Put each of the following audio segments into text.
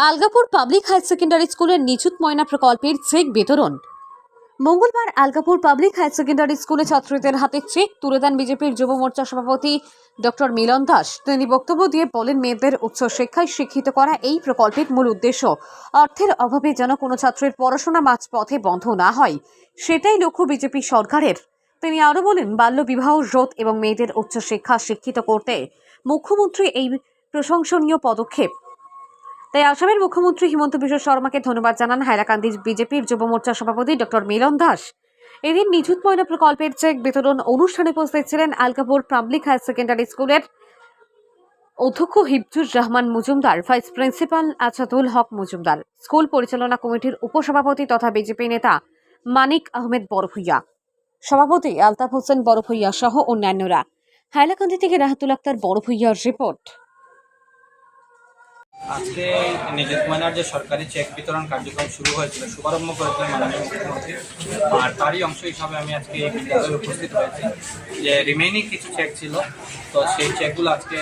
Algapur public high secondary স্কুলের নিযুত ময়না প্রকল্পের চেক বিতরণ। মঙ্গলবার আলগাপুর পাবলিক হাই সেকেন্ডারি স্কুলে ছাত্রীদের হাতে চেক তুলে দেন বিজেপির যুব মোর্চা সভাপতি ডক্টর মিলন দাস। তিনি বক্তব্য দিয়ে বলেন, মেয়েদের উচ্চ শিক্ষায় শিক্ষিত করা এই প্রকল্পের মূল উদ্দেশ্য। অর্থের অভাবে যেন কোনো ছাত্রের পড়াশোনা মাঝপথে বন্ধ না হয়, সেটাই লক্ষ্য বিজেপি সরকারের। তিনি আরও বলেন, বাল্য বিবাহ রোধ এবং মেয়েদের উচ্চ শিক্ষা শিক্ষিত করতে মুখ্যমন্ত্রী এই প্রশংসনীয় পদক্ষেপ। তাই আসামের মুখ্যমন্ত্রী হিমন্ত বিশ্ব শর্মাকে ধন্যবাদ জানান হাইলাকান্দি বিজেপির যুব মোর্চা সভাপতি ডক্টর মিলন দাস। এদিন নিযুত ময়না প্রকল্পের চেক বিতরণ অনুষ্ঠানে উপস্থিত ছিলেন আলগাপুর পাবলিক হাই সেকেন্ডারি স্কুলের অধ্যক্ষ হিফজুর রহমান মজুমদার, ভাইস প্রিন্সিপাল আছাদুল হক মজুমদার, স্কুল পরিচালনা কমিটির উপসভাপতি তথা বিজেপি নেতা মানিক আহমেদ বড়ভূইয়া, সভাপতি আলতাফ হোসেন বড়ভূইয়া সহ অন্যান্যরা। হাইলাকান্দি থেকে রাহাতুল আক্তার বড়ভূইয়ার রিপোর্ট। আজকে নিযুত ময়নার যে সরকারি চেক বিতরণ কার্যক্রম শুরু হয়েছিল, শুভারম্ভ করেছিলেন মাননীয় মুখ্যমন্ত্রী, আর তারই অংশ হিসাবে আমি আজকে এই বিদ্যালয়ে উপস্থিত হয়েছি। যে রিমেইনিং কিছু চেক ছিল, তো সেই চেকগুলো আজকে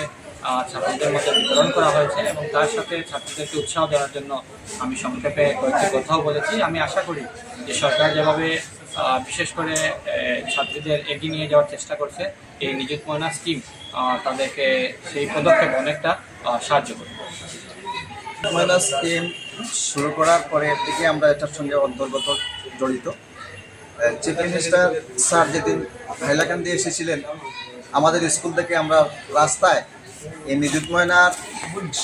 ছাত্রীদের মধ্যে বিতরণ করা হয়েছে এবং তার সাথে ছাত্রীদেরকে উৎসাহ দেওয়ার জন্য আমি সংক্ষেপে কয়েকটি কথাও বলেছি। আমি আশা করি যে সরকার যেভাবে বিশেষ করে ছাত্রীদের এগিয়ে নিয়ে যাওয়ার চেষ্টা করছে, এই নিযুত ময়না স্কিম তাদেরকে সেই পদক্ষেপ অনেকটা সাহায্য করবে। ময়না স্কিম শুরু করার পরে থেকে আমরা এটার সঙ্গে অন্তর্গত জড়িত। চিফ মিনিস্টার স্যার যেদিন হাইলাকান্দি এসেছিলেন, আমাদের স্কুল থেকে আমরা রাস্তায় এই নিযুত ময়নার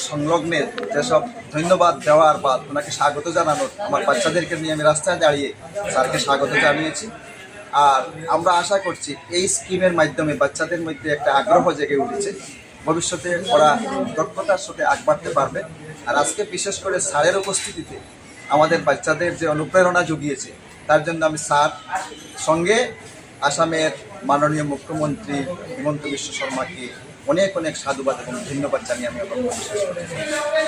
সংলগ্নে যেসব ধন্যবাদ দেওয়ার বা ওনাকে স্বাগত জানানোর, আমার বাচ্চাদেরকে নিয়ে আমি রাস্তায় দাঁড়িয়ে স্যারকে স্বাগত জানিয়েছি। আর আমরা আশা করছি এই স্কিমের মাধ্যমে বাচ্চাদের মধ্যে একটা আগ্রহ জেগে উঠেছে, ভবিষ্যতে ওরা দক্ষতার সাথে আগ বাড়তে পারবে। আর আজকে বিশেষ করে স্যারের উপস্থিতিতে আমাদের বাচ্চাদের যে অনুপ্রেরণা জুগিয়েছে, তার জন্য আমি স্যার সঙ্গে আসামের মাননীয় মুখ্যমন্ত্রী হিমন্ত বিশ্ব শর্মাকে অনেক অনেক সাধুবাদ এবং ধন্যবাদ জানিয়ে আমি আমার বক্তব্য শেষ করছি।